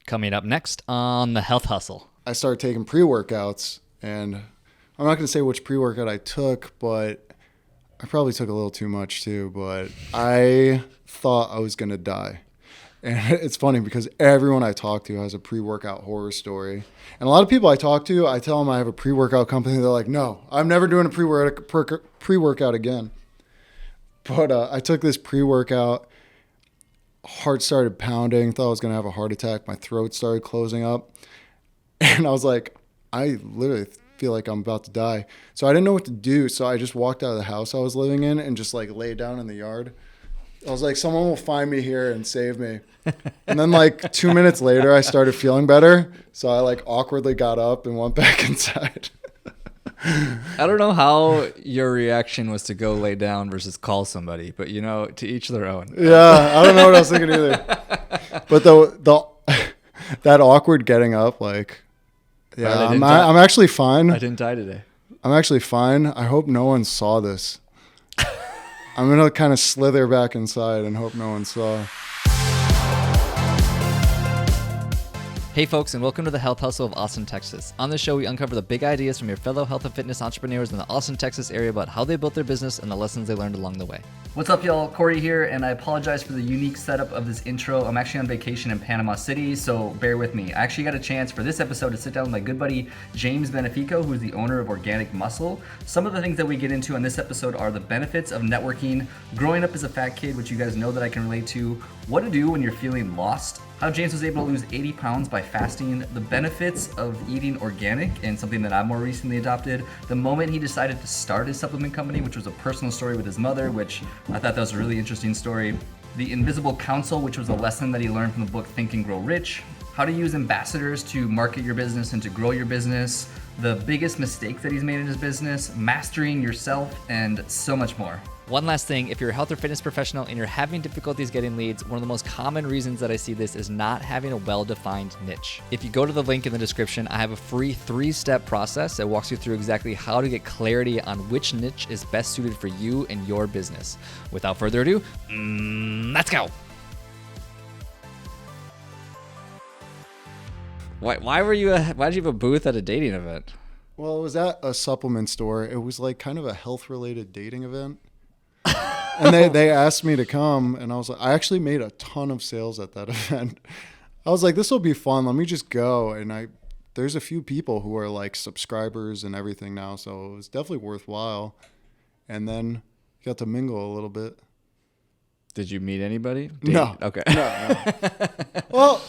Coming up next on The Health Hustle. I started taking pre-workouts, and I'm not going to say which pre-workout I took, but I probably took a little too much too, but I thought I was going to die. And it's funny because everyone I talk to has a pre-workout horror story. And a lot of people I talk to, I tell them I have a pre-workout company. They're like, no, I'm never doing a pre-workout again. But I took this pre-workout. Heart started pounding. Thought I was going to have a heart attack. My throat started closing up. And I was like, I literally feel like I'm about to die. So I didn't know what to do. So I just walked out of the house I was living in and just like laid down in the yard. I was like, someone will find me here and save me. And then like 2 minutes later, I started feeling better. So I like awkwardly got up and went back inside. I don't know how your reaction was to go lay down versus call somebody, but to each their own. Yeah, I don't know what I was thinking either. But the that awkward getting up, like, yeah, I'm actually fine. I didn't die today. I'm actually fine. I hope no one saw this. I'm going to kind of slither back inside and hope no one saw. Hey folks, and welcome to the Health Hustle of Austin, Texas. On this show, we uncover the big ideas from your fellow health and fitness entrepreneurs in the Austin, Texas area about how they built their business and the lessons they learned along the way. What's up, y'all? Corey here, and I apologize for the unique setup of this intro. I'm actually on vacation in Panama City, so bear with me. I actually got a chance for this episode to sit down with my good buddy, James Benefico, who's the owner of Organic Muscle. Some of the things that we get into on this episode are the benefits of networking, growing up as a fat kid, which you guys know that I can relate to, what to do when you're feeling lost, how James was able to lose 80 pounds by fasting, the benefits of eating organic, and something that I've more recently adopted, the moment he decided to start his supplement company, which was a personal story with his mother, which I thought that was a really interesting story, the invisible counsel, which was a lesson that he learned from the book Think and Grow Rich, how to use ambassadors to market your business and to grow your business, the biggest mistake that he's made in his business, mastering yourself, and so much more. One last thing, if you're a health or fitness professional and you're having difficulties getting leads, one of the most common reasons that I see this is not having a well-defined niche. If you go to the link in the description, I have a free 3-step process that walks you through exactly how to get clarity on which niche is best suited for you and your business. Without further ado, let's go. Why did you have a booth at a dating event? Well, it was at a supplement store. It was like kind of a health-related dating event. And they asked me to come, and I was like, I actually made a ton of sales at that event. I was like, this will be fun. Let me just go. And there's a few people who are like subscribers and everything now, so it was definitely worthwhile. And then got to mingle a little bit. Did you meet anybody? No. Okay. No.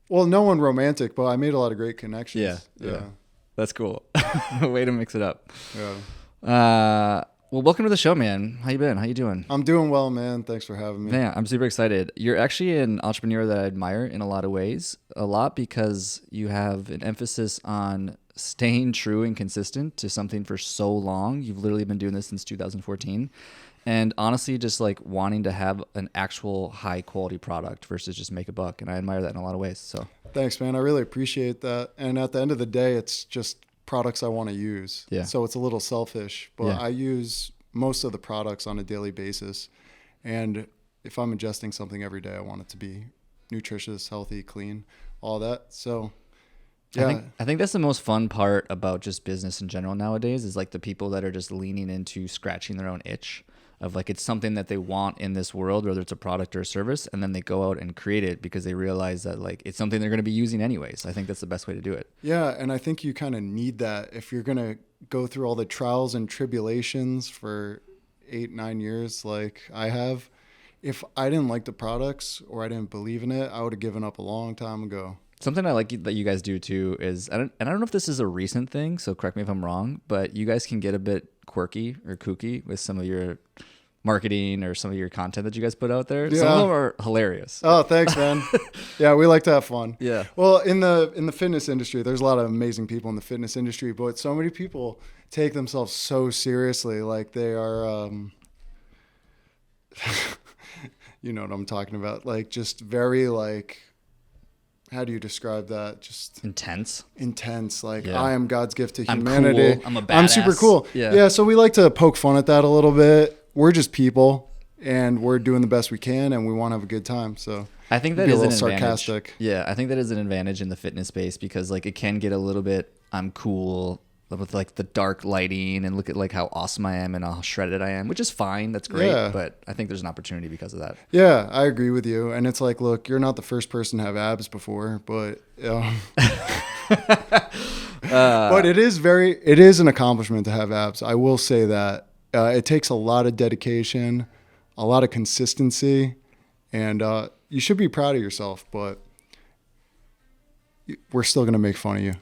Well, no one romantic, but I made a lot of great connections. Yeah. That's cool. Way to mix it up. Yeah. Well, welcome to the show, man. How you been? How you doing? I'm doing well, man. Thanks for having me. Man, I'm super excited. You're actually an entrepreneur that I admire in a lot of ways. A lot because you have an emphasis on staying true and consistent to something for so long. You've literally been doing this since 2014. And honestly, just like wanting to have an actual high quality product versus just make a buck. And I admire that in a lot of ways. So thanks, man. I really appreciate that. And at the end of the day, it's just products I want to use. Yeah. So it's a little selfish, but yeah. I use most of the products on a daily basis. And if I'm ingesting something every day, I want it to be nutritious, healthy, clean, all that. So yeah. I think that's the most fun part about just business in general nowadays is like the people that are just leaning into scratching their own itch of like it's something that they want in this world, whether it's a product or a service, and then they go out and create it because they realize that like it's something they're going to be using anyways. I think that's the best way to do it. Yeah, and I think you kind of need that if you're going to go through all the trials and tribulations for 8-9 years like I have. If I didn't like the products or I didn't believe in it, I would have given up a long time ago. Something I like that you guys do too is, and I don't know if this is a recent thing, so correct me if I'm wrong, but you guys can get a bit quirky or kooky with some of your marketing or some of your content that you guys put out there. Yeah. Some of them are hilarious. Oh, thanks, man. Yeah, we like to have fun. Yeah. Well, in the fitness industry, there's a lot of amazing people in the fitness industry, but so many people take themselves so seriously, like they are, you know what I'm talking about, like just very like, how do you describe that? Just intense. Like Yeah. I am God's gift to humanity. Cool. I'm a badass. I'm super cool. Yeah. So we like to poke fun at that a little bit. We're just people and we're doing the best we can and we want to have a good time. So I think that be a is an little advantage. sarcastic. Yeah, I think that is an advantage in the fitness space because like it can get a little bit I'm cool with like the dark lighting and look at like how awesome I am and how shredded I am, which is fine. That's great. Yeah. But I think there's an opportunity because of that. Yeah, I agree with you. And it's like, look, you're not the first person to have abs before, but but it is an accomplishment to have abs. I will say that it takes a lot of dedication, a lot of consistency, and you should be proud of yourself, but we're still going to make fun of you.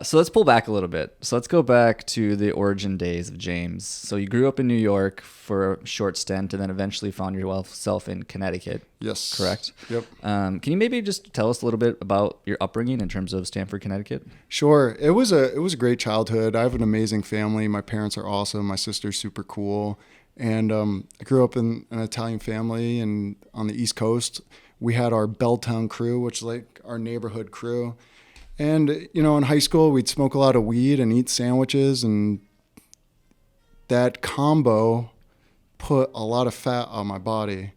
So let's pull back a little bit. So let's go back to the origin days of James. So you grew up in New York for a short stint and then eventually found yourself in Connecticut. Yes. Correct? Yep. Can you maybe just tell us a little bit about your upbringing in terms of Stamford, Connecticut? Sure. It was a great childhood. I have an amazing family. My parents are awesome. My sister's super cool. And I grew up in an Italian family and on the East Coast. We had our Belltown crew, which is like our neighborhood crew. And, you know, in high school, we'd smoke a lot of weed and eat sandwiches. And that combo put a lot of fat on my body.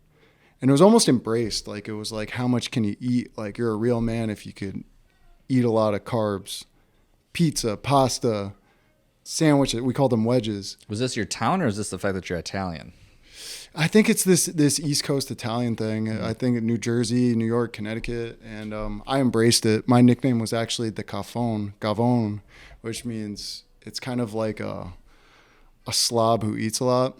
And it was almost embraced. Like, it was like, how much can you eat? Like, you're a real man if you could eat a lot of carbs. Pizza, pasta, sandwiches. We called them wedges. Was this your town or is this the fact that you're Italian? I think it's this East Coast Italian thing. I think New Jersey, New York, Connecticut, and I embraced it. My nickname was actually the Gavone, which means it's kind of like a slob who eats a lot.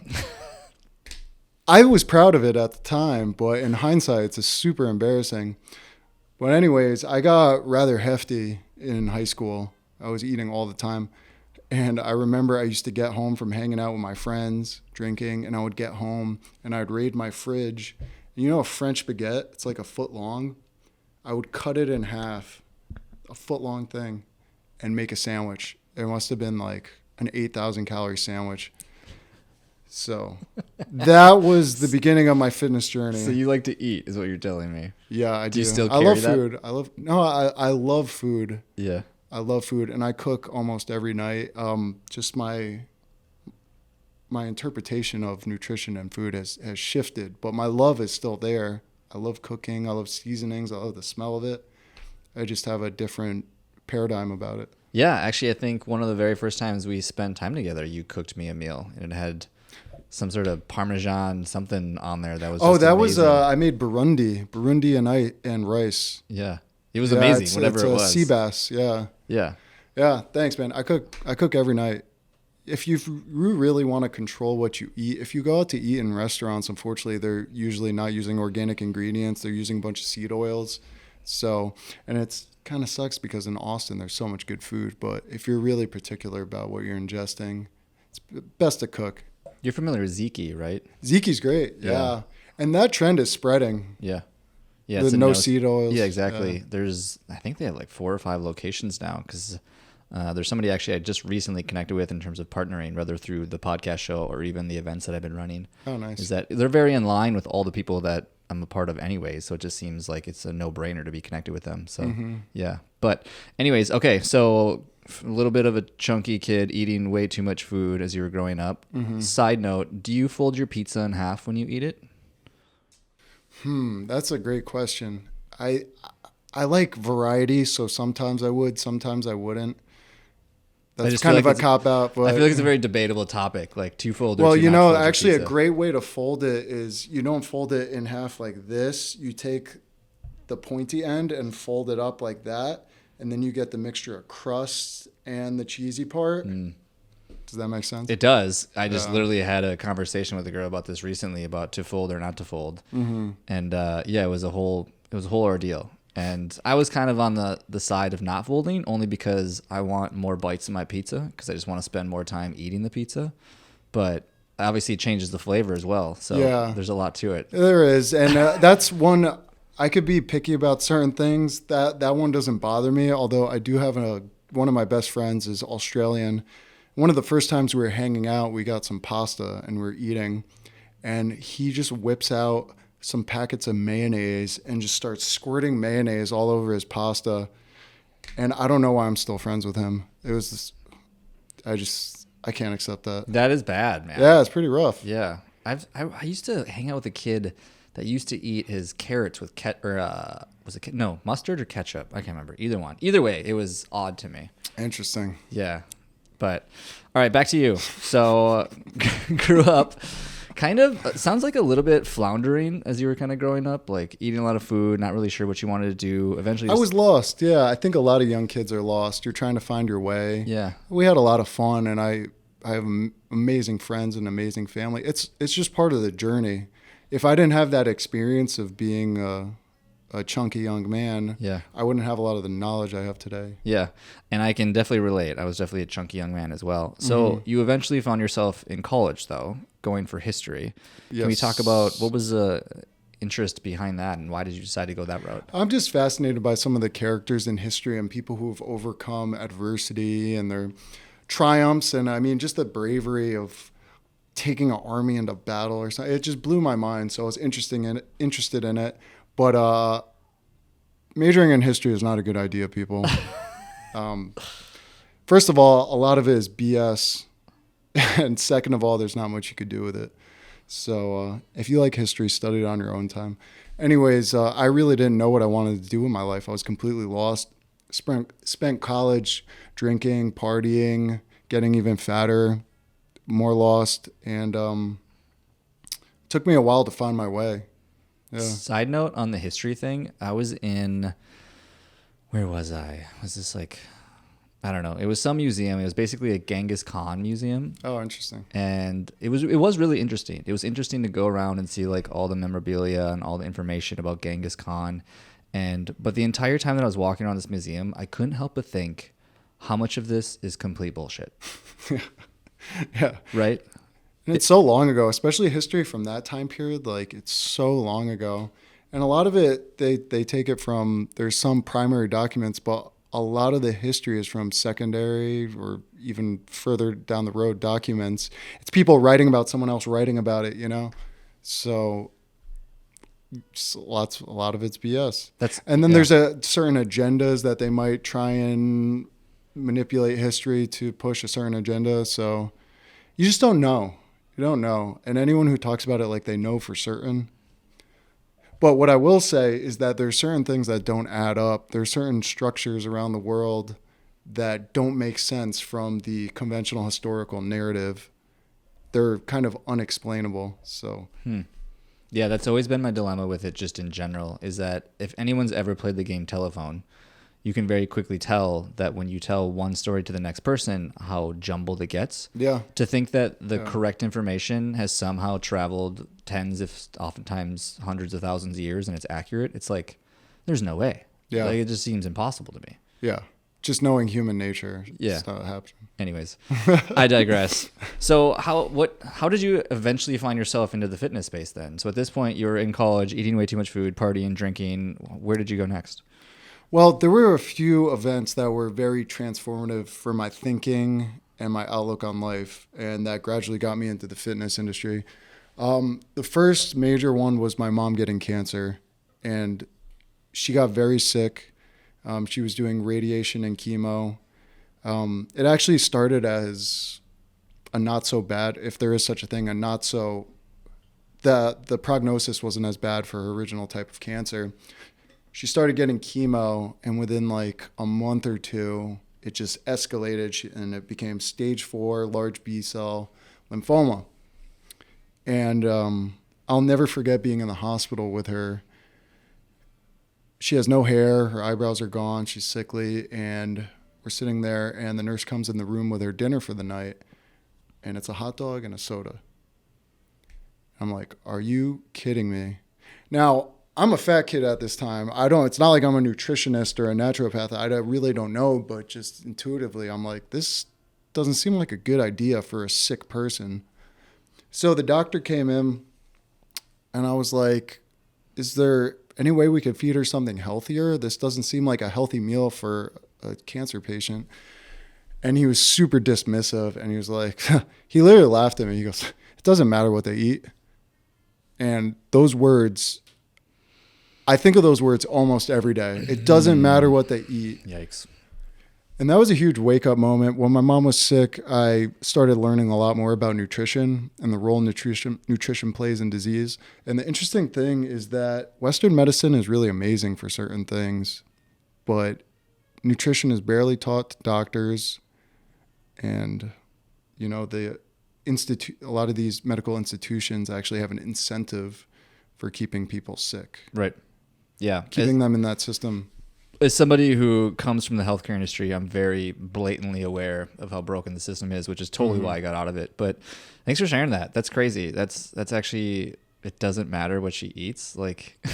I was proud of it at the time, but in hindsight, it's super embarrassing. But anyways, I got rather hefty in high school. I was eating all the time. And I remember I used to get home from hanging out with my friends, drinking, and I would get home and I'd raid my fridge. And you know a French baguette? It's like a foot long. I would cut it in half, a foot long thing, and make a sandwich. It must have been like an 8,000 calorie sandwich. So that was the beginning of my fitness journey. So you like to eat is what you're telling me. Yeah, I do. Do you still I carry love that? food. I love food. Yeah. I love food, and I cook almost every night. Just my interpretation of nutrition and food has shifted, but my love is still there. I love cooking. I love seasonings. I love the smell of it. I just have a different paradigm about it. Yeah, actually, I think one of the very first times we spent time together, you cooked me a meal, and it had some sort of Parmesan something on there that was just amazing. I made Burundi and rice. Yeah. It was amazing, whatever it was. Sea bass, yeah. Yeah. Yeah, thanks, man. I cook every night. If you really want to control what you eat, if you go out to eat in restaurants, unfortunately, they're usually not using organic ingredients. They're using a bunch of seed oils. So, and it's kind of sucks because in Austin, there's so much good food. But if you're really particular about what you're ingesting, it's best to cook. You're familiar with Ziki, right? Ziki's great, yeah. And that trend is spreading. Yeah. Yeah, The no seed oils. Yeah, exactly. Yeah. I think they have like 4 or 5 locations now because there's somebody actually I just recently connected with in terms of partnering, whether through the podcast show or even the events that I've been running. Oh, nice. Is that they're very in line with all the people that I'm a part of anyway. So it just seems like it's a no-brainer to be connected with them. So, yeah. But anyways, okay. So a little bit of a chunky kid eating way too much food as you were growing up. Side note, do you fold your pizza in half when you eat it? That's a great question. I like variety, so sometimes I would, sometimes I wouldn't. That's just kind feel of like a cop-out. But I feel like it's a very debatable topic, like two fold or well, two you not know, fold your actually a pizza. great way to fold it is you don't fold it in half like this. You take the pointy end and fold it up like that, and then you get the mixture of crust and the cheesy part. Does that make sense? It does. I just literally had a conversation with a girl about this recently about to fold or not to fold. And yeah, it was a whole ordeal. And I was kind of on the side of not folding only because I want more bites in my pizza because I just want to spend more time eating the pizza. But obviously it changes the flavor as well. So Yeah. there's a lot to it. There is, and that's one. I could be picky about certain things. That one doesn't bother me. Although I do have one of my best friends is Australian. One of the first times we were hanging out, we got some pasta and we were eating, and he just whips out some packets of mayonnaise and just starts squirting mayonnaise all over his pasta. And I don't know why I'm still friends with him. It was I can't accept that. That is bad, man. Yeah, it's pretty rough. Yeah. I used to hang out with a kid that used to eat his carrots with mustard or ketchup? I can't remember. Either one. Either way, it was odd to me. Interesting. Yeah. But all right, back to you. So grew up kind of sounds like a little bit floundering as you were kind of growing up, like eating a lot of food, not really sure what you wanted to do. Eventually I was lost. Yeah, I think a lot of young kids are lost. You're trying to find your way. Yeah. We had a lot of fun, and I have amazing friends and amazing family. It's just part of the journey. If I didn't have that experience of being a chunky young man, Yeah. I wouldn't have a lot of the knowledge I have today. Yeah. And I can definitely relate. I was definitely a chunky young man as well. So you eventually found yourself in college, though, going for history. Can we talk about what was the interest behind that and why did you decide to go that route? I'm just fascinated by some of the characters in history and people who have overcome adversity and their triumphs. And I mean, just the bravery of taking an army into battle or something. It just blew my mind. So I was interested in it. But majoring in history is not a good idea, people. First of all, a lot of it is BS. And second of all, there's not much you could do with it. So if you like history, study it on your own time. Anyways, I really didn't know what I wanted to do in my life. I was completely lost. Spent college drinking, partying, getting even fatter, more lost. And took me a while to find my way. Yeah. Side note on the history thing, I was in, where was I? Was this like, I don't know. It was some museum. It was basically a Genghis Khan museum. Oh, interesting. And it was really interesting. It was interesting to go around and see like all the memorabilia and all the information about Genghis Khan. But the entire time that I was walking around this museum, I couldn't help but think how much of this is complete bullshit. Yeah. Right? And it's so long ago, especially history from that time period. Like, it's so long ago. And a lot of it, they take it from, there's some primary documents, but a lot of the history is from secondary or even further down the road documents. It's people writing about someone else writing about it, you know? So a lot of it's BS. And then there's certain agendas that they might try and manipulate history to push a certain agenda. So you just don't know. You don't know. And anyone who talks about it like they know for certain. But what I will say is that there's certain things that don't add up. There's certain structures around the world that don't make sense from the conventional historical narrative. They're kind of unexplainable. So, Yeah, that's always been my dilemma with it just in general, is that if anyone's ever played the game Telephone, you can very quickly tell that when you tell one story to the next person, how jumbled it gets. yeah. To think that the correct information has somehow traveled tens, if oftentimes hundreds of thousands of years and it's accurate, it's like, there's no way. Yeah. Like, it just seems impossible to me. Yeah. Just knowing human nature. Yeah. It's not happening. Anyways, I digress. So how did you eventually find yourself into the fitness space then? So at this point, you were in college, eating way too much food, partying, drinking. Where did you go next? Well, there were a few events that were very transformative for my thinking and my outlook on life, and that gradually got me into the fitness industry. The first major one was my mom getting cancer, and she got very sick. She was doing radiation and chemo. It actually started as a not so bad, if there is such a thing, a not so, the prognosis wasn't as bad for her original type of cancer. She started getting chemo, and within like a month or two, it just escalated, and it became stage 4 large B-cell lymphoma. And I'll never forget being in the hospital with her. She has no hair, her eyebrows are gone, she's sickly, and we're sitting there, and the nurse comes in the room with her dinner for the night, and it's a hot dog and a soda. I'm like, are you kidding me? Now, I'm a fat kid at this time. It's not like I'm a nutritionist or a naturopath. I really don't know, but just intuitively, I'm like, this doesn't seem like a good idea for a sick person. So the doctor came in, and I was like, is there any way we could feed her something healthier? This doesn't seem like a healthy meal for a cancer patient. And he was super dismissive, and he was like, he literally laughed at me. He goes, it doesn't matter what they eat. And those words, I think of those words almost every day. It doesn't matter what they eat. Yikes. And that was a huge wake-up moment. When my mom was sick, I started learning a lot more about nutrition and the role nutrition plays in disease. And the interesting thing is that Western medicine is really amazing for certain things, but nutrition is barely taught to doctors. And, you know, a lot of these medical institutions actually have an incentive for keeping people sick. Right. Yeah. Keeping them in that system. As somebody who comes from the healthcare industry, I'm very blatantly aware of how broken the system is, which is totally why I got out of it. But thanks for sharing that. That's crazy. That's actually, it doesn't matter what she eats. Like,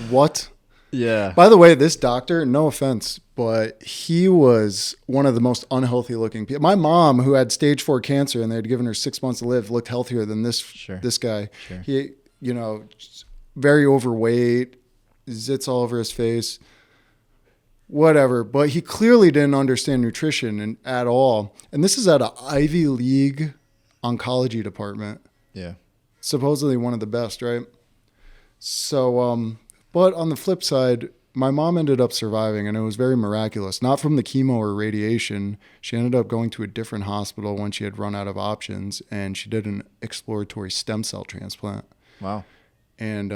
what? Yeah. By the way, this doctor, no offense, but he was one of the most unhealthy looking people. My mom, who had stage 4 cancer and they had given her 6 months to live, looked healthier than this guy. Sure. He, you know, very overweight, zits all over his face, whatever. But he clearly didn't understand nutrition at all. And this is at an Ivy League oncology department. Yeah. Supposedly one of the best, right? So, but on the flip side, my mom ended up surviving, and it was very miraculous. Not from the chemo or radiation. She ended up going to a different hospital when she had run out of options, and she did an exploratory stem cell transplant. Wow. And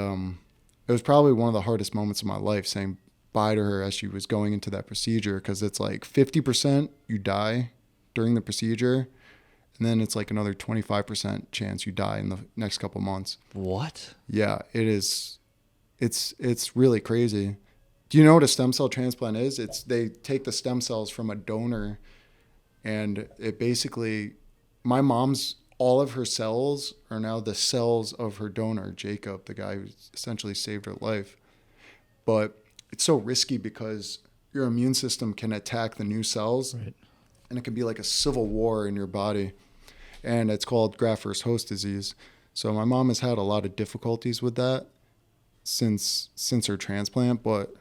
it was probably one of the hardest moments of my life, saying bye to her as she was going into that procedure, because it's like 50% you die during the procedure, and then it's like another 25% chance you die in the next couple months. What? Yeah, it is. It's really crazy. Do you know what a stem cell transplant is? They take the stem cells from a donor, and it basically, my mom's, all of her cells are now the cells of her donor, Jacob, the guy who essentially saved her life. But it's so risky because your immune system can attack the new cells, Right. and it can be like a civil war in your body. And it's called graft versus host disease. So my mom has had a lot of difficulties with that since her transplant, but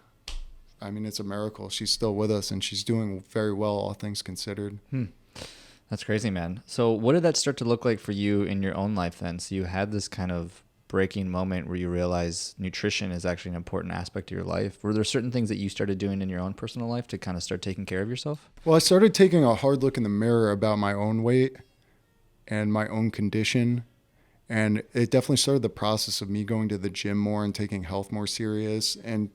I mean, it's a miracle. She's still with us, and she's doing very well, all things considered. That's crazy, man. So what did that start to look like for you in your own life then? So you had this kind of breaking moment where you realize nutrition is actually an important aspect of your life. Were there certain things that you started doing in your own personal life to kind of start taking care of yourself? Well, I started taking a hard look in the mirror about my own weight and my own condition. And it definitely started the process of me going to the gym more and taking health more serious. And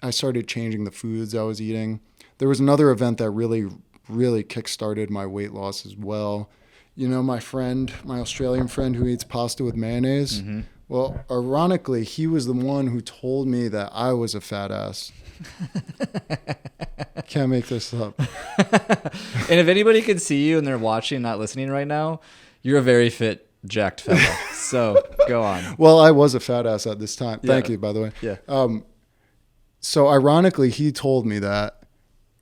I started changing the foods I was eating. There was another event that really kickstarted my weight loss as well. You know, my Australian friend who eats pasta with mayonnaise. Mm-hmm. Well, ironically, he was the one who told me that I was a fat ass. Can't make this up. And if anybody can see you and they're watching, not listening right now, you're a very fit, jacked fellow. So go on. Well, I was a fat ass at this time. Thank you, by the way. Yeah. So ironically, he told me that,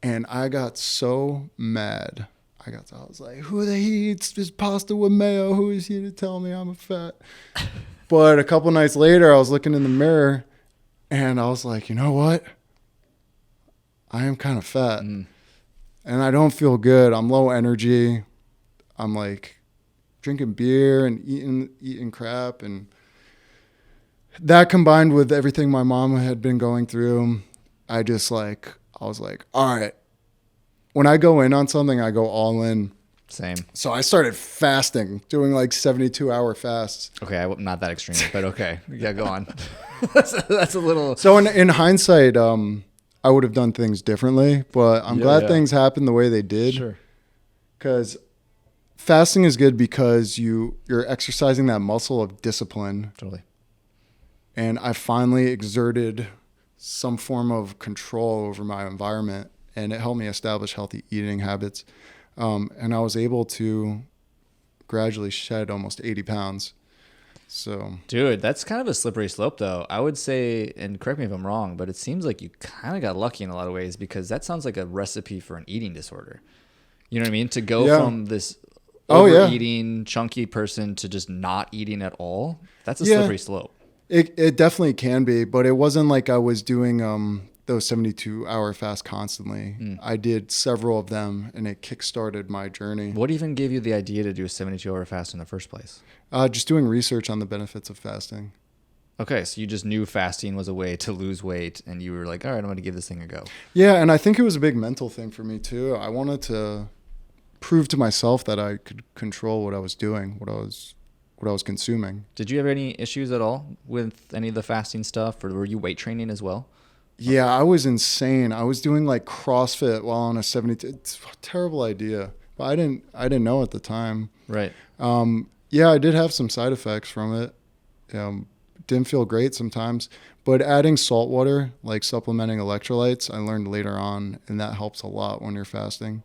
and I got so mad. I was like, who the he eats this pasta with mayo? Who is he to tell me I'm a fat? But a couple nights later, I was looking in the mirror, and I was like, you know what? I am kind of fat, and I don't feel good. I'm low energy. I'm like drinking beer and eating crap, and that combined with everything my mom had been going through, I was like, all right. When I go in on something, I go all in. Same. So I started fasting, doing like 72-hour fasts. Okay, not that extreme, but okay. Yeah, go on. That's a little... So in hindsight, I would have done things differently, but I'm glad things happened the way they did. Sure. Because fasting is good because you're exercising that muscle of discipline. Totally. And I finally exerted some form of control over my environment, and it helped me establish healthy eating habits. And I was able to gradually shed almost 80 pounds. So, dude, that's kind of a slippery slope, though. I would say, and correct me if I'm wrong, but it seems like you kind of got lucky in a lot of ways, because that sounds like a recipe for an eating disorder. You know what I mean? To go from this overeating, chunky person to just not eating at all, that's a slippery slope. It definitely can be, but it wasn't like I was doing those 72-hour fasts constantly. I did several of them, and it kickstarted my journey. What even gave you the idea to do a 72-hour fast in the first place? Just doing research on the benefits of fasting. Okay, so you just knew fasting was a way to lose weight, and you were like, all right, I'm going to give this thing a go. Yeah, and I think it was a big mental thing for me too. I wanted to prove to myself that I could control what I was doing, what I was consuming. Did you have any issues at all with any of the fasting stuff, or were you weight training as well? Yeah, I was insane. I was doing like CrossFit while on a 72. It's a terrible idea, but I didn't know at the time. Right. Yeah, I did have some side effects from it. Didn't feel great sometimes, but adding salt water, like supplementing electrolytes, I learned later on, and that helps a lot when you're fasting.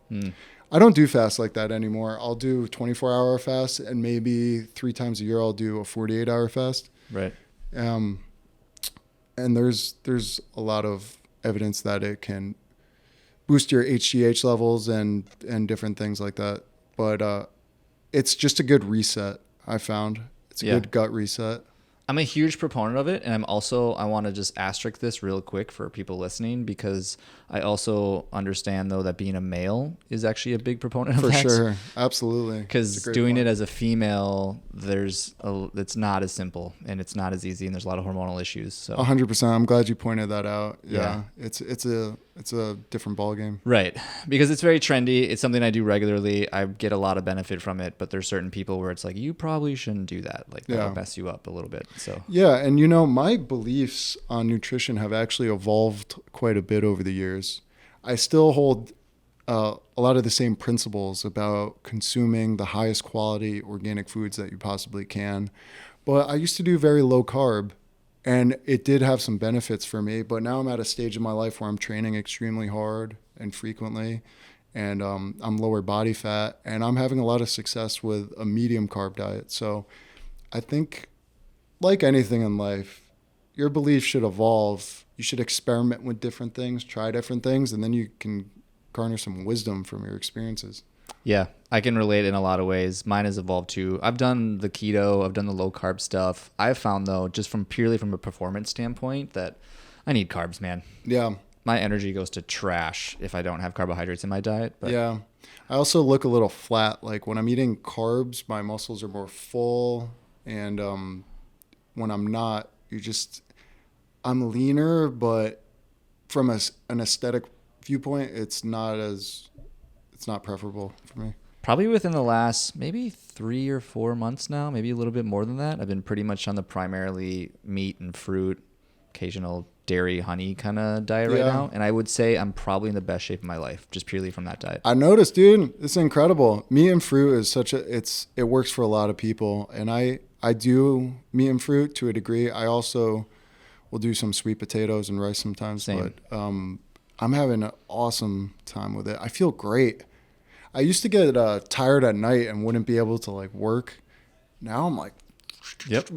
I don't do fasts like that anymore. I'll do 24-hour fast, and maybe 3 times a year I'll do a 48-hour fast. Right. And there's a lot of evidence that it can boost your HGH levels and different things like that. But it's just a good reset, I found. It's a good gut reset. I'm a huge proponent of it, and I want to just asterisk this real quick for people listening, because I also understand though that being a male is actually a big proponent of For that. sure, absolutely. Because doing it as a female, it's not as simple and it's not as easy, and there's a lot of hormonal issues. So 100%. I'm glad you pointed that out. Yeah. It's a different ballgame. Right. Because it's very trendy. It's something I do regularly. I get a lot of benefit from it, but there's certain people where it's like, you probably shouldn't do that. Like, that'll mess you up a little bit. So yeah, and my beliefs on nutrition have actually evolved quite a bit over the years. I still hold a lot of the same principles about consuming the highest quality organic foods that you possibly can. But I used to do very low carb, and it did have some benefits for me. But now I'm at a stage in my life where I'm training extremely hard and frequently, and I'm lower body fat, and I'm having a lot of success with a medium carb diet. So I think, like anything in life, your beliefs should evolve. You should experiment with different things, try different things, and then you can garner some wisdom from your experiences. Yeah, I can relate in a lot of ways. Mine has evolved too. I've done the keto, I've done the low carb stuff. I've found though, just purely from a performance standpoint, that I need carbs, man. Yeah. My energy goes to trash if I don't have carbohydrates in my diet. But yeah. I also look a little flat. Like when I'm eating carbs, my muscles are more full, and when I'm not, I'm leaner, but from an aesthetic viewpoint, it's not preferable for me. Probably within the last maybe 3 or 4 months now, maybe a little bit more than that, I've been pretty much on the primarily meat and fruit, occasional dairy, honey kind of diet right now. And I would say I'm probably in the best shape of my life, just purely from that diet. I noticed, dude, it's incredible. Meat and fruit is it works for a lot of people. And I do meat and fruit to a degree. I also will do some sweet potatoes and rice sometimes. Same. But I'm having an awesome time with it. I feel great. I used to get tired at night and wouldn't be able to like work. Now I'm like, yep,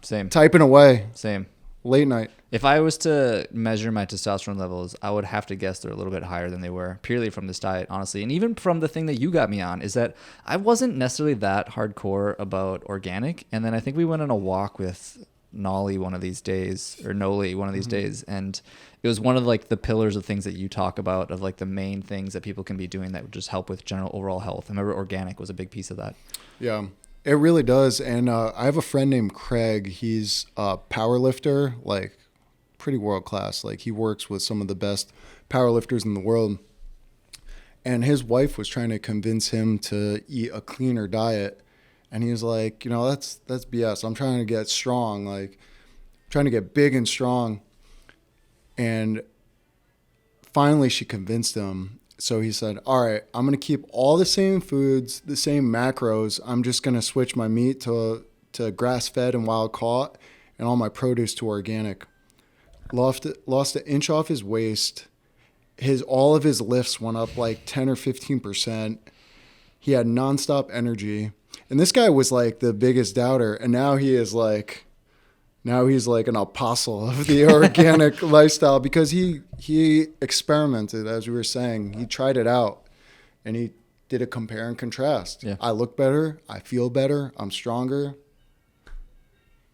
same, typing away. Same. Late night. If I was to measure my testosterone levels, I would have to guess they're a little bit higher than they were, purely from this diet, honestly. And even from the thing that you got me on, is that I wasn't necessarily that hardcore about organic. And then I think we went on a walk with Noli one of these days, or Noli one of these days, and it was one of like the pillars of things that you talk about, of like the main things that people can be doing that would just help with general overall health. I remember organic was a big piece of that. Yeah, it really does. And I have a friend named Craig. He's a power lifter, like pretty world class. Like he works with some of the best power lifters in the world. And his wife was trying to convince him to eat a cleaner diet. And he was like, that's BS. I'm trying to get strong, like trying to get big and strong. And finally she convinced him. So he said, all right, I'm going to keep all the same foods, the same macros. I'm just going to switch my meat to grass-fed and wild caught, and all my produce to organic. Lost an inch off his waist. All of his lifts went up like 10 or 15%. He had nonstop energy. And this guy was like the biggest doubter. And now he's like an apostle of the organic lifestyle, because he experimented, as we were saying. He tried it out and he did a compare and contrast. Yeah. I look better. I feel better. I'm stronger.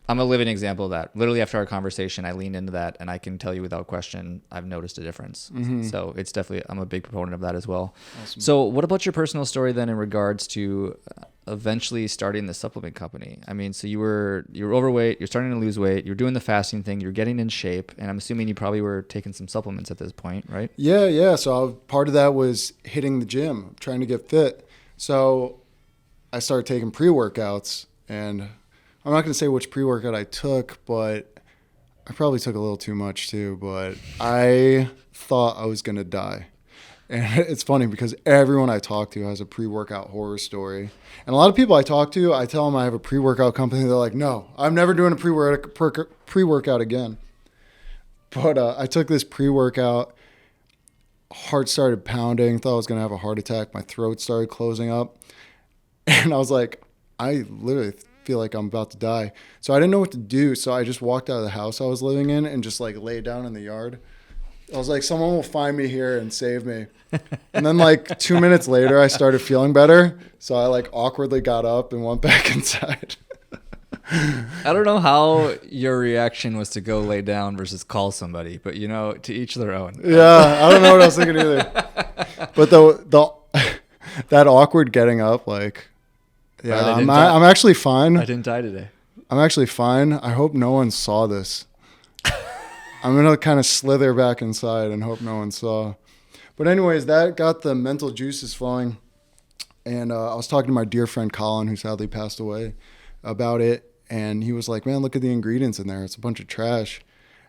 I'm a living example of that. Literally after our conversation, I leaned into that, and I can tell you without question, I've noticed a difference. So it's definitely, I'm a big proponent of that as well. Awesome. So what about your personal story then in regards to eventually starting the supplement company? I mean, so you were overweight, you're starting to lose weight, you're doing the fasting thing, you're getting in shape, and I'm assuming you probably were taking some supplements at this point, right? Yeah. So part of that was hitting the gym, trying to get fit. So I started taking pre-workouts, and I'm not going to say which pre-workout I took, but I probably took a little too much too, but I thought I was going to die. And it's funny because everyone I talk to has a pre-workout horror story. And a lot of people I talk to, I tell them I have a pre-workout company. They're like, no, I'm never doing a pre-workout again. But I took this pre-workout, heart started pounding, thought I was going to have a heart attack. My throat started closing up. And I was like, I literally feel like I'm about to die. So I didn't know what to do. So I just walked out of the house I was living in and just like laid down in the yard. I was like, someone will find me here and save me. And then like 2 minutes later, I started feeling better. So I like awkwardly got up and went back inside. I don't know how your reaction was to go lay down versus call somebody, but to each their own. Yeah, I don't know what I was thinking either. But the that awkward getting up, like, yeah, I'm actually fine. I didn't die today. I'm actually fine. I hope no one saw this. I'm going to kind of slither back inside and hope no one saw. But anyways, that got the mental juices flowing. And I was talking to my dear friend Colin, who sadly passed away, about it. And he was like, man, look at the ingredients in there. It's a bunch of trash.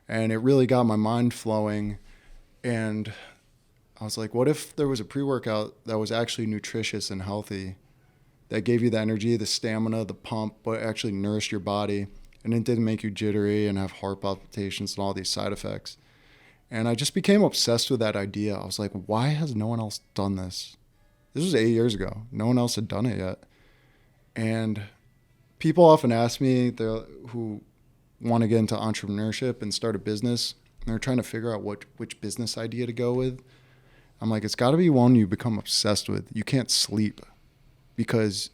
And it really got my mind flowing. And I was like, what if there was a pre-workout that was actually nutritious and healthy, that gave you the energy, the stamina, the pump, but actually nourished your body, and it didn't make you jittery and have heart palpitations and all these side effects. And I just became obsessed with that idea. I was like, why has no one else done this? This was 8 years ago. No one else had done it yet. And people often ask me, who want to get into entrepreneurship and start a business, and they're trying to figure out which business idea to go with. I'm like, it's got to be one you become obsessed with. You can't sleep, because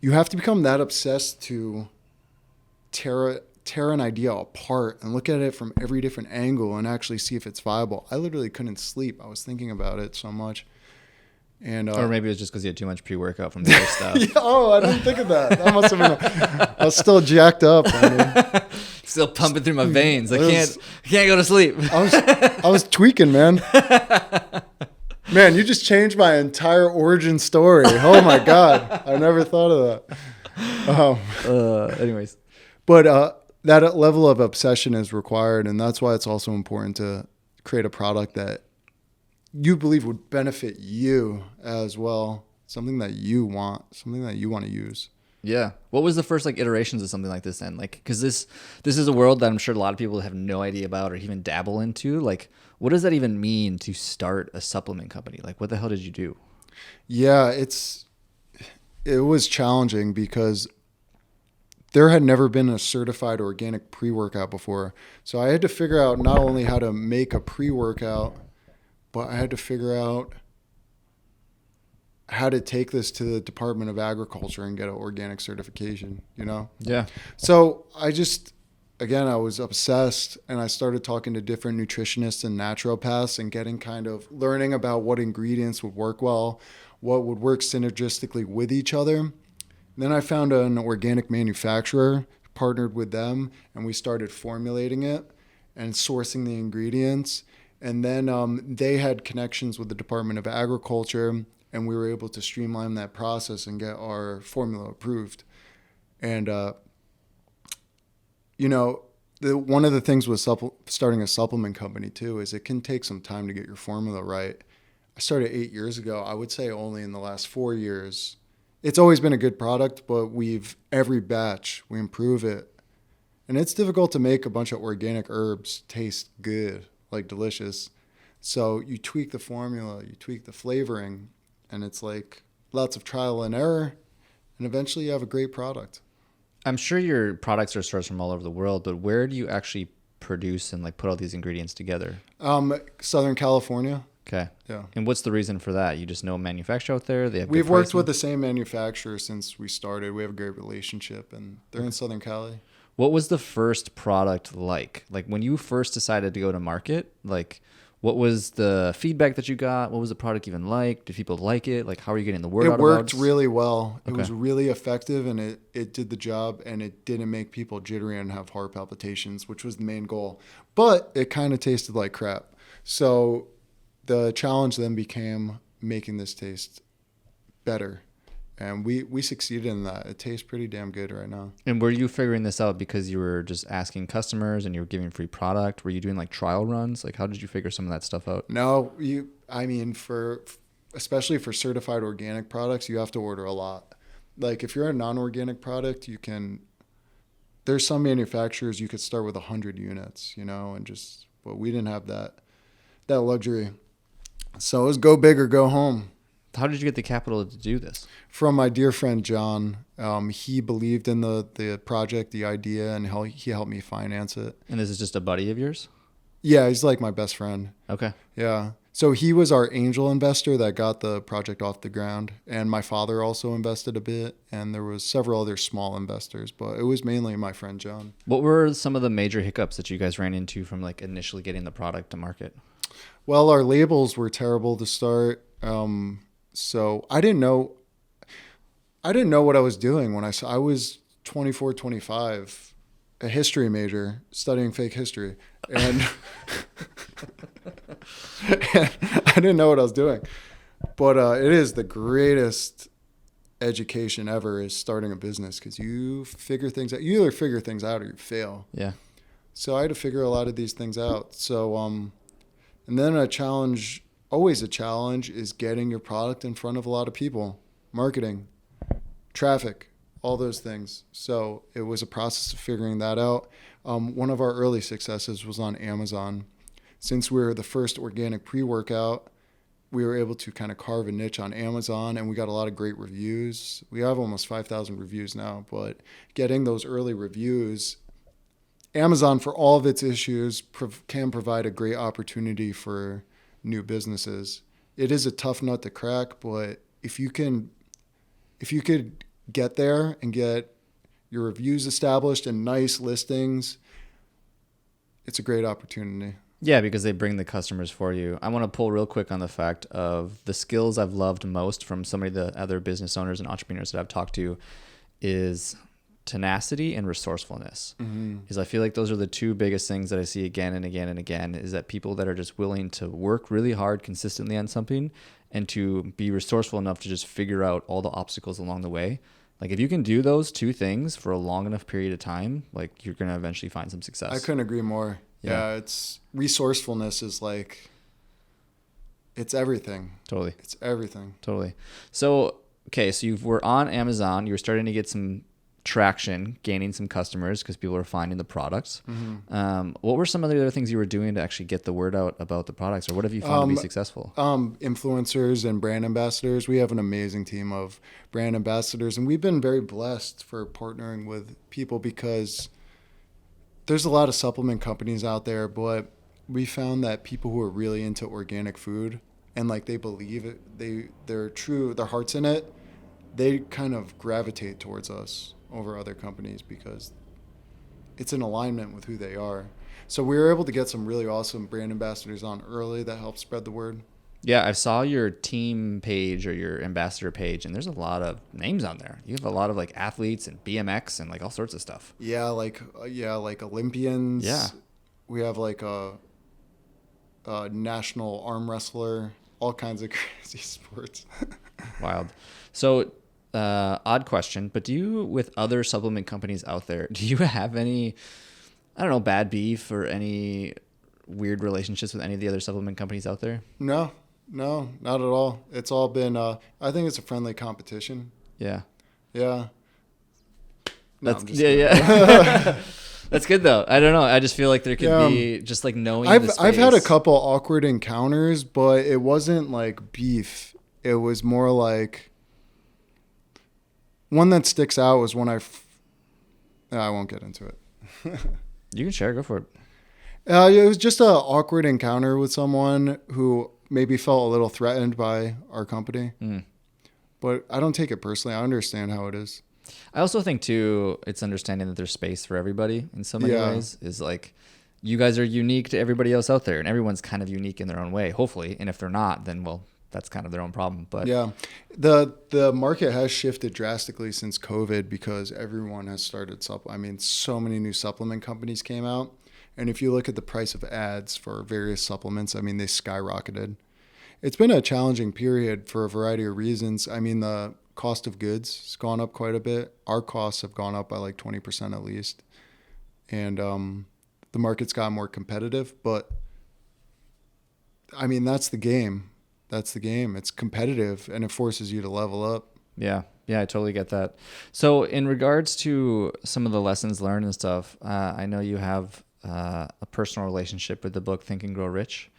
you have to become that obsessed to tear an idea apart and look at it from every different angle and actually see if it's viable. I literally couldn't sleep. I was thinking about it so much. And or maybe it was just because you had too much pre-workout from the other stuff. Yeah, I didn't think of that. That must have been. I was still jacked up. Still pumping through my veins. I can't go to sleep. I was tweaking, man. Man, you just changed my entire origin story. Oh my God, I never thought of that. Anyways, but that level of obsession is required, and that's why it's also important to create a product that you believe would benefit you as well. Something that you want to use. Yeah. What was the first iterations of something like this then? Because this is a world that I'm sure a lot of people have no idea about or even dabble into. What does that even mean to start a supplement company? What the hell did you do? Yeah, it was challenging because there had never been a certified organic pre-workout before. So I had to figure out not only how to make a pre-workout, but I had to figure out how to take this to the Department of Agriculture and get an organic certification, Yeah. So I was obsessed, and I started talking to different nutritionists and naturopaths and getting learning about what ingredients would work well, what would work synergistically with each other. And then I found an organic manufacturer, partnered with them, and we started formulating it and sourcing the ingredients. And then they had connections with the Department of Agriculture, and we were able to streamline that process and get our formula approved. And, one of the things with starting a supplement company too is it can take some time to get your formula right. I started 8 years ago. I would say only in the last 4 years. It's always been a good product, but every batch, we improve it. And it's difficult to make a bunch of organic herbs taste good, delicious. So you tweak the formula, you tweak the flavoring, and it's lots of trial and error, and eventually you have a great product. I'm sure your products are sourced from all over the world, but where do you actually produce and put all these ingredients together? Southern California. Okay. Yeah. And what's the reason for that? You just know a manufacturer out there? We've worked with the same manufacturer since we started. We have a great relationship, and they're in Southern Cali. What was the first product like? Like when you first decided to go to market, like what was the feedback that you got? What was the product even like? Did people like it? Like how are you getting the word out It about worked it? really well. It Okay. was really effective, and it did the job, and it didn't make people jittery and have heart palpitations, which was the main goal. But it kind of tasted like crap. So the challenge then became making this taste better. And we succeeded in that. It tastes pretty damn good right now. And were you figuring this out because you were just asking customers and you were giving free product? Were you doing like trial runs? Like how did you figure some of that stuff out? No, especially for certified organic products, you have to order a lot. Like if you're a non-organic product, there's some manufacturers you could start with 100 units, but we didn't have that luxury. So it was go big or go home. How did you get the capital to do this? From my dear friend John. He believed in the project, the idea, and he helped me finance it. And this is just a buddy of yours? Yeah, he's like my best friend. Okay. Yeah. So he was our angel investor that got the project off the ground. And my father also invested a bit. And there was several other small investors, but it was mainly my friend John. What were some of the major hiccups that you guys ran into from like initially getting the product to market? Well, our labels were terrible to start. So I didn't know what I was doing when I was 24, 25, a history major studying fake history. And, and I didn't know what I was doing. But it is the greatest education ever is starting a business because you figure things out. You either figure things out or you fail. Yeah. So I had to figure a lot of these things out. So, and then always a challenge is getting your product in front of a lot of people, marketing, traffic, all those things. So it was a process of figuring that out. One of our early successes was on Amazon. Since we were the first organic pre-workout, we were able to kind of carve a niche on Amazon, and we got a lot of great reviews. We have almost 5,000 reviews now, but getting those early reviews, Amazon, for all of its issues, can provide a great opportunity for new businesses. It is a tough nut to crack, but if you could get there and get your reviews established and nice listings, it's a great opportunity. Yeah, because they bring the customers for you. I want to pull real quick on the fact of the skills I've loved most from some of the other business owners and entrepreneurs that I've talked to is tenacity and resourcefulness. Is I feel like those are the two biggest things that I see again and again and again, is that people that are just willing to work really hard consistently on something and to be resourceful enough to just figure out all the obstacles along the way. Like if you can do those two things for a long enough period of time, like you're going to eventually find some success. I couldn't agree more. Yeah. It's resourcefulness is like, it's everything. Totally. It's everything. Totally. So, okay. So you were on Amazon, you were starting to get some traction, gaining some customers because people are finding the products. What were some of the other things you were doing to actually get the word out about the products, or what have you found to be successful? Influencers and brand ambassadors. We have an amazing team of brand ambassadors, and we've been very blessed for partnering with people because there's a lot of supplement companies out there, but we found that people who are really into organic food and like they believe it, they're true, their heart's in it, they kind of gravitate towards us over other companies because it's in alignment with who they are. So we were able to get some really awesome brand ambassadors on early that helped spread the word. Yeah, I saw your team page or your ambassador page, and there's a lot of names on there. You have a lot of like athletes and BMX and like all sorts of stuff. Yeah, like Olympians. Yeah. We have like a national arm wrestler, all kinds of crazy sports. Wild. So, odd question, but do you, with other supplement companies out there, do you have any, I don't know, bad beef or any weird relationships with any of the other supplement companies out there? No, not at all. It's all been, I think it's a friendly competition. Yeah. Yeah. That's That's good though. I don't know. I just feel like there could be just like knowing the space. I've had a couple awkward encounters, but it wasn't like beef. It was more like one that sticks out was when I won't get into it. You can share. Go for it. It was just an awkward encounter with someone who maybe felt a little threatened by our company. But I don't take it personally. I understand how it is. I also think too, it's understanding that there's space for everybody in so many Yeah. ways. Is like, you guys are unique to everybody else out there, and everyone's kind of unique in their own way, hopefully. And if they're not, then well, that's kind of their own problem. But Yeah. The market has shifted drastically since COVID because everyone has started I mean, so many new supplement companies came out. And if you look at the price of ads for various supplements, I mean, they skyrocketed. It's been a challenging period for a variety of reasons. I mean, the cost of goods has gone up quite a bit. Our costs have gone up by like 20% at least. And the market's got more competitive. But, I mean, that's the game. That's the game. It's competitive, and it forces you to level up. yeah, I totally get that. So in regards to some of the lessons learned and stuff, I know you have a personal relationship with the book Think and Grow Rich.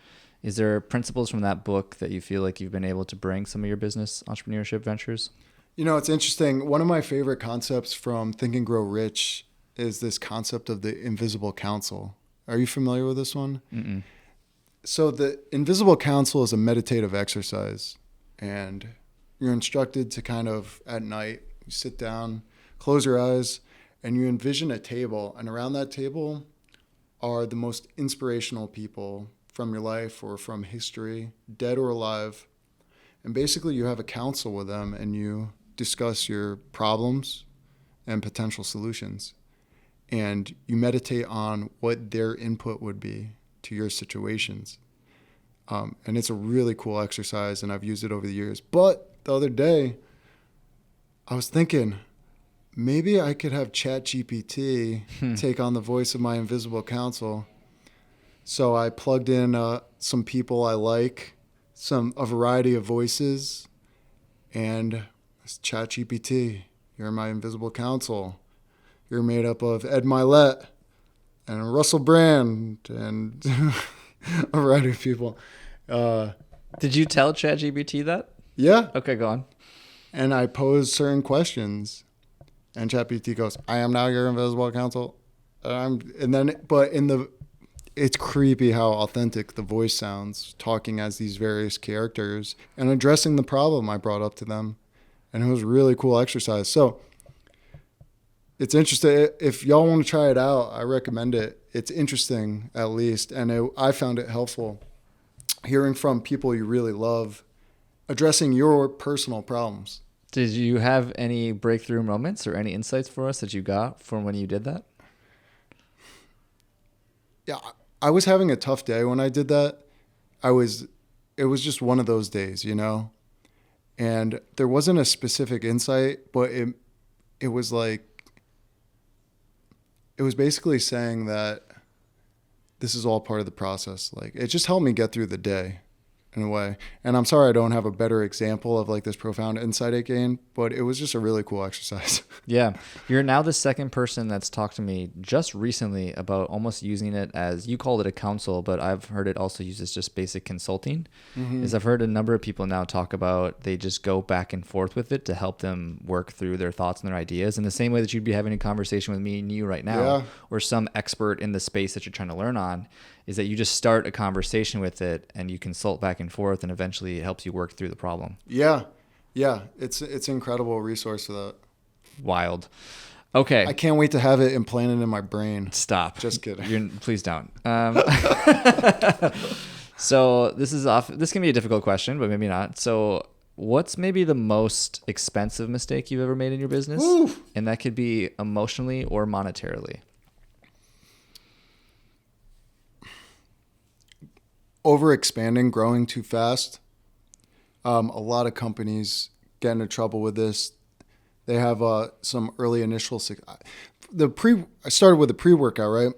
Is there principles from that book that you feel like you've been able to bring some of your business entrepreneurship ventures? You know, it's interesting. One of my favorite concepts from Think and Grow Rich is this concept of the invisible counsel. Are you familiar with this one? Mm-mm. So the invisible counsel is a meditative exercise, and you're instructed to kind of at night, you sit down, close your eyes, and you envision a table, and around that table are the most inspirational people from your life or from history, dead or alive. And basically you have a council with them and you discuss your problems and potential solutions. And you meditate on what their input would be to your situations. And it's a really cool exercise, and I've used it over the years. But the other day, I was thinking, maybe I could have ChatGPT take on the voice of my invisible counsel. So I plugged in some people I like, a variety of voices, and ChatGPT, you're my invisible counsel. You're made up of Ed Milet and Russell Brand and a variety of people. Did you tell ChatGPT that? Yeah. Okay, go on. And I posed certain questions, and ChatGPT goes, "I am now your invisible counsel." It's creepy how authentic the voice sounds, talking as these various characters and addressing the problem I brought up to them. And it was a really cool exercise. So it's interesting. If y'all want to try it out, I recommend it. It's interesting, at least. And I found it helpful hearing from people you really love, addressing your personal problems. Did you have any breakthrough moments or any insights for us that you got from when you did that? Yeah, I was having a tough day when I did that. It was just one of those days, you know? And there wasn't a specific insight, but it was basically saying that this is all part of the process. Like, it just helped me get through the day in a way. And I'm sorry I don't have a better example of like this profound insight I gained, but it was just a really cool exercise. Yeah. You're now the second person that's talked to me just recently about almost using it as, you called it a counsel, but I've heard it also used as just basic consulting. Mm-hmm. Is I've heard a number of people now talk about they just go back and forth with it to help them work through their thoughts and their ideas in the same way that you'd be having a conversation with me and you right now, Yeah. or some expert in the space that you're trying to learn on, is that you just start a conversation with it and you consult back and forth, and eventually it helps you work through the problem. Yeah. It's an incredible resource for that. Wild. Okay. I can't wait to have it implanted in my brain. Stop. Just kidding. Please don't. So this can be a difficult question, but maybe not. So what's maybe the most expensive mistake you've ever made in your business? Woo. And that could be emotionally or monetarily. Overexpanding, growing too fast. A lot of companies get into trouble with this. They have some early initial. I started with a pre-workout, right?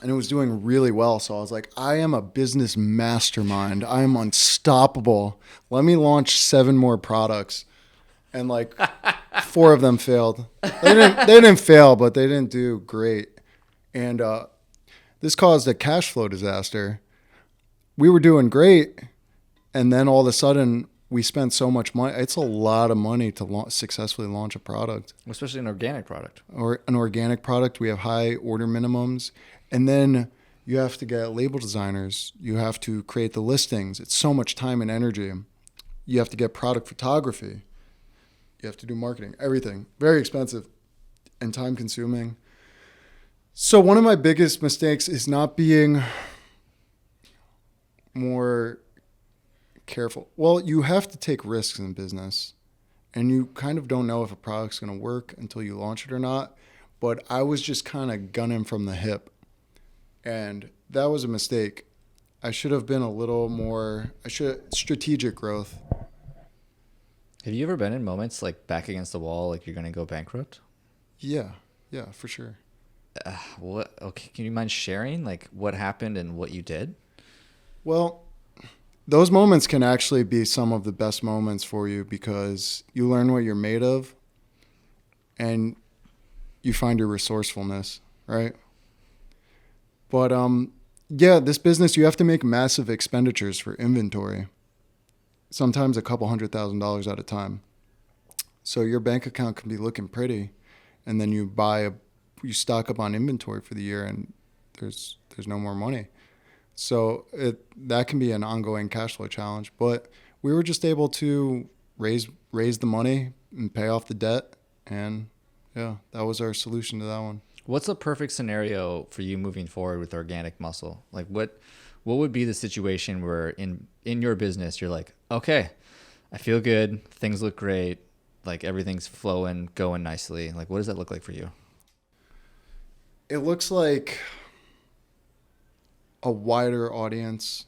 And it was doing really well. So I was like, I am a business mastermind. I am unstoppable. Let me launch 7 more products. And like 4 of them failed. They didn't fail, but they didn't do great. And this caused a cash flow disaster. We were doing great. And then all of a sudden, we spent so much money. It's a lot of money to successfully launch a product. Especially an organic product. Or an organic product. We have high order minimums. And then you have to get label designers. You have to create the listings. It's so much time and energy. You have to get product photography. You have to do marketing, everything. Very expensive and time consuming. So one of my biggest mistakes is not being more careful. Well, you have to take risks in business, and you kind of don't know if a product's going to work until you launch it or not. But I was just kind of gunning from the hip, and that was a mistake. I should have been a little more strategic growth. Have you ever been in moments like back against the wall, like you're going to go bankrupt? Yeah, for sure. What? Okay, can you mind sharing like what happened and what you did? Well, those moments can actually be some of the best moments for you because you learn what you're made of and you find your resourcefulness, right? But yeah, this business, you have to make massive expenditures for inventory, sometimes a couple $100,000 at a time. So your bank account can be looking pretty, and then you stock up on inventory for the year, and there's no more money. So that can be an ongoing cash flow challenge. But we were just able to raise the money and pay off the debt, and yeah, that was our solution to that one. What's a perfect scenario for you moving forward with Organic Muscle? Like what would be the situation where in your business you're like, okay, I feel good, things look great, like everything's flowing, going nicely. Like what does that look like for you? It looks like a wider audience.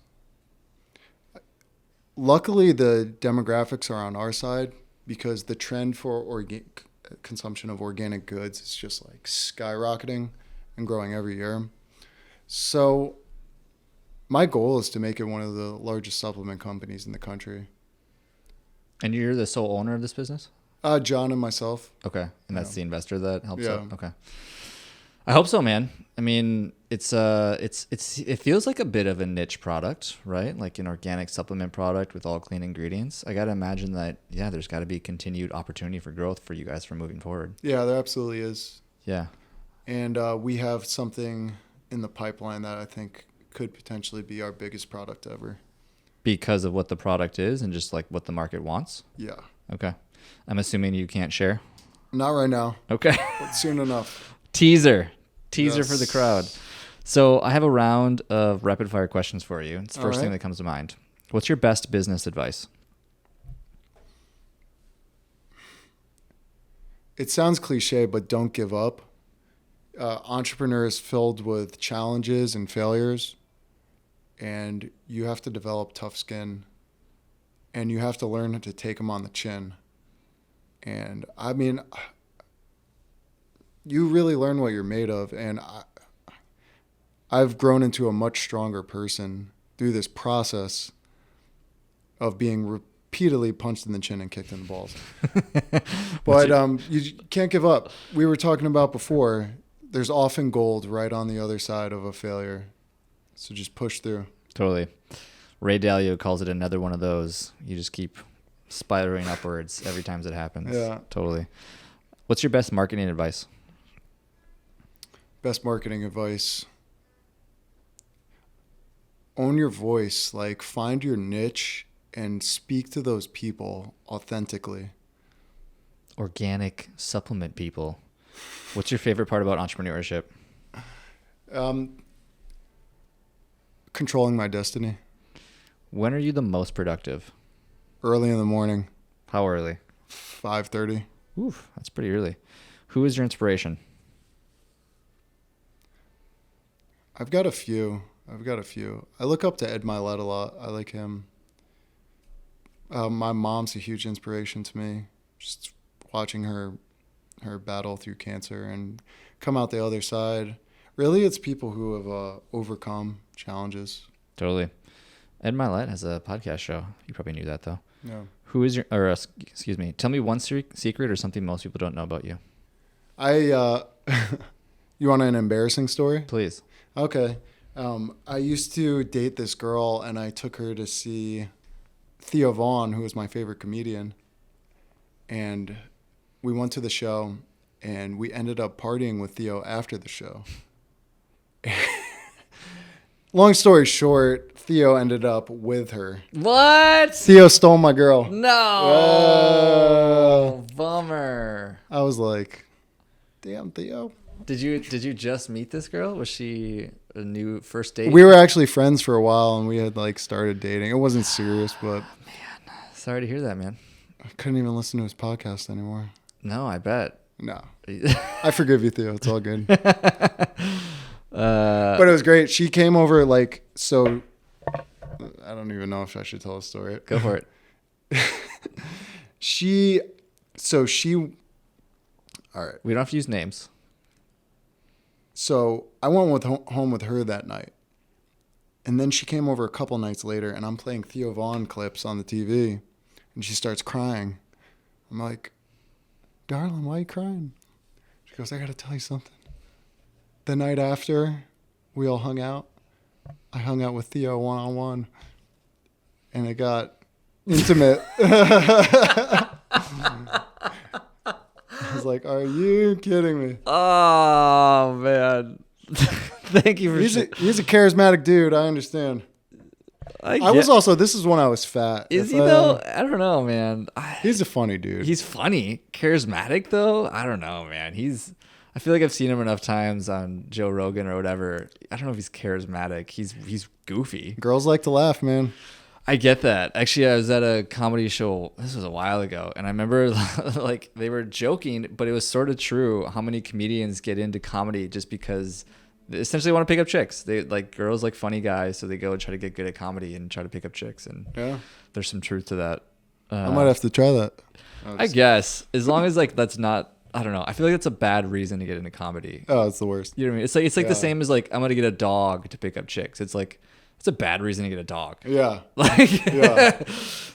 Luckily, the demographics are on our side because the trend for consumption of organic goods is just like skyrocketing and growing every year. So my goal is to make it one of the largest supplement companies in the country. And you're the sole owner of this business? John and myself. Okay. And that's the investor that helps out? Yeah. Okay. I hope so, man. I mean, it feels like a bit of a niche product, right? Like an organic supplement product with all clean ingredients. I got to imagine that, yeah, there's got to be continued opportunity for growth for you guys for moving forward. Yeah, there absolutely is. Yeah. And we have something in the pipeline that I think could potentially be our biggest product ever. Because of what the product is and just like what the market wants? Yeah. Okay. I'm assuming you can't share? Not right now. Okay. But soon enough. Teaser Yes. for the crowd. So I have a round of rapid fire questions for you. It's the first All thing right. that comes to mind. What's your best business advice? It sounds cliche, but don't give up. Entrepreneur is filled with challenges and failures, and you have to develop tough skin, and you have to learn to take them on the chin. And I mean, you really learn what you're made of, and I've grown into a much stronger person through this process of being repeatedly punched in the chin and kicked in the balls. But you can't give up. We were talking about before, there's often gold right on the other side of a failure. So just push through. Totally. Ray Dalio calls it another one of those. You just keep spiraling upwards every time it happens. Yeah. Totally. What's your best marketing advice? Best marketing advice. Own your voice. Like, find your niche and speak to those people authentically. Organic supplement people. What's your favorite part about entrepreneurship? Controlling my destiny. When are you the most productive? Early in the morning, How early? 5:30. Oof, that's pretty early. Who is your inspiration? I've got a few. I look up to Ed Milet a lot. I like him. My mom's a huge inspiration to me. Just watching her battle through cancer and come out the other side. Really, it's people who have overcome challenges. Totally. Ed Milet has a podcast show. You probably knew that though. Yeah. Who is your, or excuse me, tell me one secret or something most people don't know about you. You want an embarrassing story? Please. Okay. I used to date this girl, and I took her to see Theo Vaughn, who was my favorite comedian. And we went to the show, and we ended up partying with Theo after the show. Long story short, Theo ended up with her. What? Theo stole my girl. No. Bummer. I was like, damn, Theo. Did you just meet this girl? Was she a new first date? We were actually friends for a while, and we had like started dating. It wasn't serious, but Sorry to hear that, man. I couldn't even listen to his podcast anymore. No, I bet. No. I forgive you, Theo. It's all good. But it was great. She came over so I don't even know if I should tell a story. Go for it. All right. We don't have to use names. So I went home with her that night. And then she came over a couple nights later, and I'm playing Theo Vaughn clips on the TV. And she starts crying. I'm like, darling, why are you crying? She goes, I got to tell you something. The night after we all hung out, I hung out with Theo one-on-one. And it got intimate. I was like, are you kidding me? Oh, man. Thank you for He's a charismatic dude. I understand. This is when I was fat. Is he though? I don't know, man. He's a funny dude. He's funny. Charismatic though? I don't know, man. I feel like I've seen him enough times on Joe Rogan or whatever. I don't know if he's charismatic. He's goofy. Girls like to laugh, man. I get that. Actually, I was at a comedy show. This was a while ago, and I remember like they were joking, but it was sort of true how many comedians get into comedy just because they essentially want to pick up chicks. They like girls like funny guys, so they go and try to get good at comedy and try to pick up chicks. And yeah, there's some truth to that. I might have to try that. I guess as long as like that's not. I don't know. I feel like that's a bad reason to get into comedy. Oh, it's the worst. You know what I mean? It's like the same as like I'm gonna get a dog to pick up chicks. It's like it's a bad reason to get a dog. Yeah. Like yeah.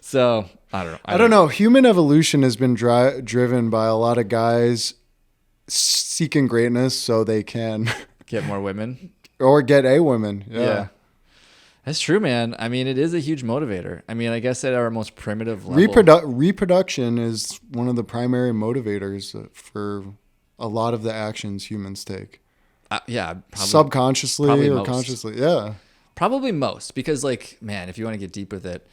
So I don't know. I don't know. Human evolution has been driven by a lot of guys seeking greatness so they can get more women or get a woman. Yeah. That's true, man. I mean, it is a huge motivator. I mean, I guess at our most primitive level, reproduction is one of the primary motivators for a lot of the actions humans take. Yeah, subconsciously or consciously. Yeah, probably most, because like, man, if you want to get deep with it,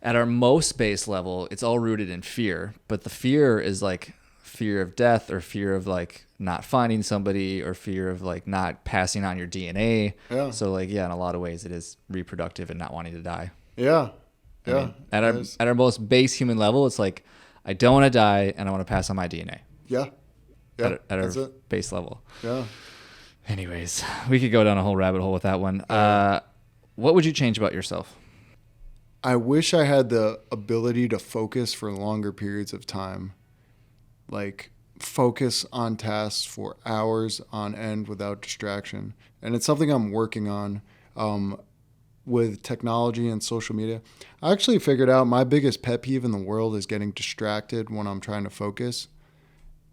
at our most base level, it's all rooted in fear. But the fear is like fear of death or fear of like not finding somebody or fear of like not passing on your DNA. Yeah. So like, yeah, in a lot of ways it is reproductive and not wanting to die. Yeah. Yeah. I mean, at our most base human level, it's like, I don't want to die and I want to pass on my DNA. Yeah. Yeah. At our base level. Yeah. Anyways, we could go down a whole rabbit hole with that one. What would you change about yourself? I wish I had the ability to focus for longer periods of time. Like focus on tasks for hours on end without distraction. And it's something I'm working on with technology and social media. I actually figured out my biggest pet peeve in the world is getting distracted when I'm trying to focus.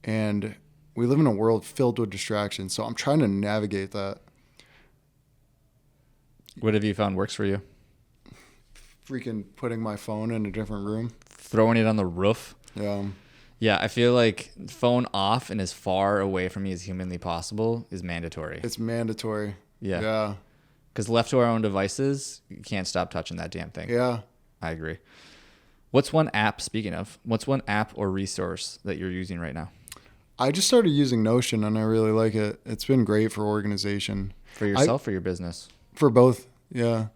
And we live in a world filled with distractions. So I'm trying to navigate that. What have you found works for you? Freaking putting my phone in a different room. Throwing it on the roof? Yeah. Yeah, I feel like phone off and as far away from me as humanly possible is mandatory. It's mandatory. Yeah. Yeah. Because left to our own devices, you can't stop touching that damn thing. Yeah. I agree. What's one app or resource that you're using right now? I just started using Notion and I really like it. It's been great for organization. For yourself or your business? For both, yeah.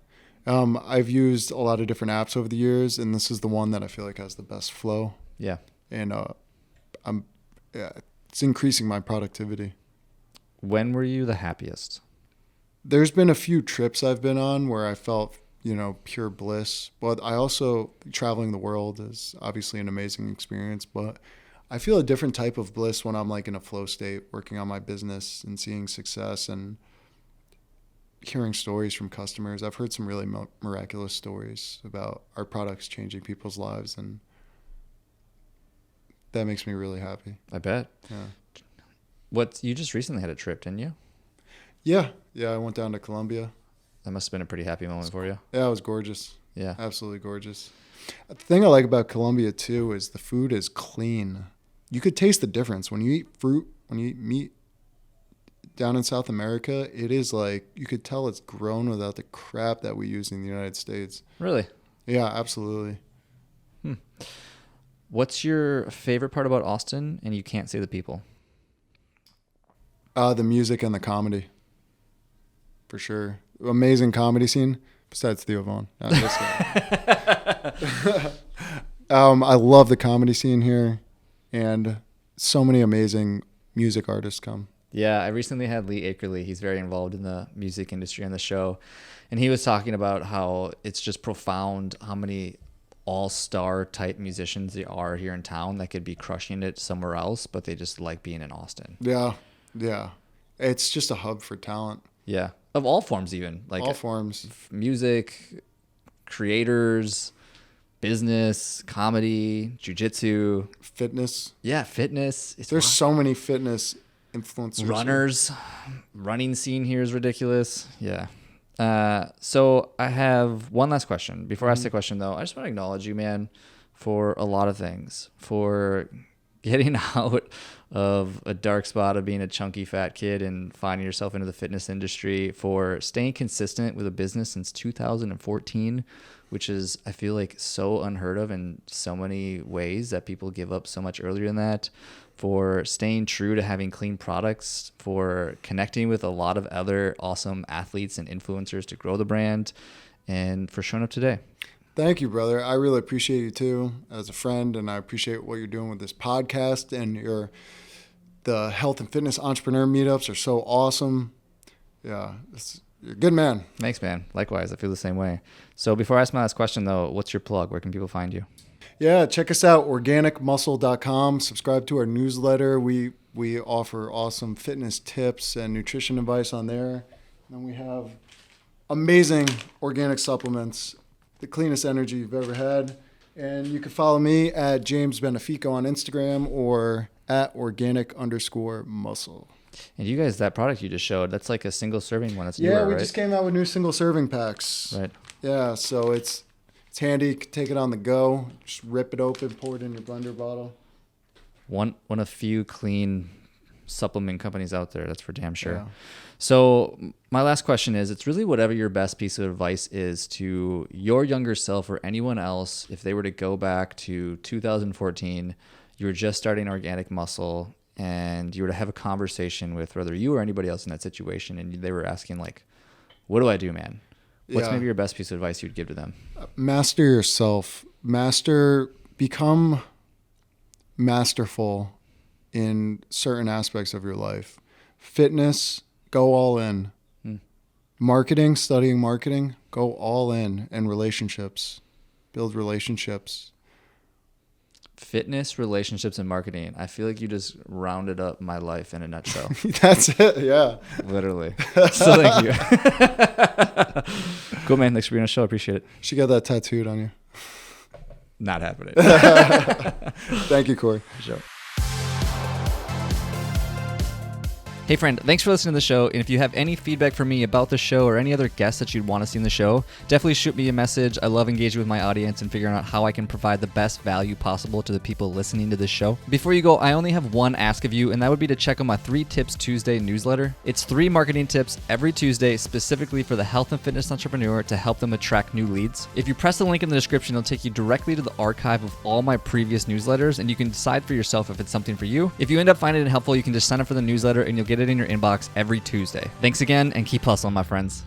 I've used a lot of different apps over the years, and this is the one that I feel like has the best flow. Yeah. And it's increasing my productivity. When were you the happiest? There's been a few trips I've been on where I felt, pure bliss. But I also, traveling the world is obviously an amazing experience, but I feel a different type of bliss when I'm like in a flow state, working on my business and seeing success and hearing stories from customers. I've heard some really miraculous stories about our products changing people's lives, and that makes me really happy. I bet. Yeah. You just recently had a trip, didn't you? Yeah. I went down to Colombia. That must have been a pretty happy moment for you. Yeah, it was gorgeous. Yeah. Absolutely gorgeous. The thing I like about Colombia too is the food is clean. You could taste the difference when you eat fruit, when you eat meat. down in South America, it is like you could tell it's grown without the crap that we use in the United States. Really? Yeah, absolutely. What's your favorite part about Austin? And you can't say the people. The music and the comedy, for sure. Amazing comedy scene. Besides Theo Vaughn. I love the comedy scene here, and so many amazing music artists come. Yeah, I recently had Lee Akerley. He's very involved in the music industry on the show. And he was talking about how it's just profound how many all-star type musicians there are here in town that could be crushing it somewhere else, but they just like being in Austin. Yeah. It's just a hub for talent. Yeah. Of all forms even. Like all forms. Music, creators, business, comedy, jiu-jitsu. Fitness. Yeah, fitness. There's so many fitness influencers. Runners. Running scene here is ridiculous. Yeah. So I have one last question. Before I ask the question, though, I just want to acknowledge you, man, for a lot of things. For getting out of a dark spot of being a chunky fat kid and finding yourself into the fitness industry, for staying consistent with a business since 2014, which is, I feel like, so unheard of in so many ways that people give up so much earlier than that, for staying true to having clean products, for connecting with a lot of other awesome athletes and influencers to grow the brand, and for showing up today. Thank you, brother. I really appreciate you too as a friend, and I appreciate what you're doing with this podcast, and the health and fitness entrepreneur meetups are so awesome. Yeah, you're a good man. Thanks, man. Likewise, I feel the same way. So before I ask my last question, though, what's your plug? Where can people find you? Yeah, check us out, organicmuscle.com. Subscribe to our newsletter. We offer awesome fitness tips and nutrition advice on there. And then we have amazing organic supplements, the cleanest energy you've ever had. And you can follow me at James Benefico on Instagram or at organic_muscle. And you guys, that product you just showed, that's like a single serving one. That's newer, Yeah, we right? just came out with new single serving packs. Right. Yeah, so it's handy. You can take it on the go. Just rip it open, pour it in your blender bottle. One of few clean supplement companies out there, that's for damn sure. Yeah. So my last question is, it's really whatever your best piece of advice is to your younger self or anyone else, if they were to go back to 2014, you were just starting Organic Muscle, and you were to have a conversation with whether you or anybody else in that situation, and they were asking, like, what do I do, man? What's maybe your best piece of advice you'd give to them? Master yourself. Become masterful in certain aspects of your life. Fitness, go all in. Marketing, studying marketing, go all in. And relationships, build relationships. Fitness, relationships, and marketing. I feel like you just rounded up my life in a nutshell. That's it, yeah. Literally. So thank you. Cool, man. Thanks for being on the show. I appreciate it. She got that tattooed on you. Not happening. Thank you, Corey. For sure. Hey friend, thanks for listening to the show, and if you have any feedback for me about the show or any other guests that you'd want to see in the show, definitely shoot me a message. I love engaging with my audience and figuring out how I can provide the best value possible to the people listening to this show. Before you go, I only have one ask of you, and that would be to check out my 3 Tips Tuesday newsletter. It's 3 marketing tips every Tuesday specifically for the health and fitness entrepreneur to help them attract new leads. If you press the link in the description, it'll take you directly to the archive of all my previous newsletters, and you can decide for yourself if it's something for you. If you end up finding it helpful, you can just sign up for the newsletter and you'll get it in your inbox every Tuesday. Thanks again, and keep hustling, my friends.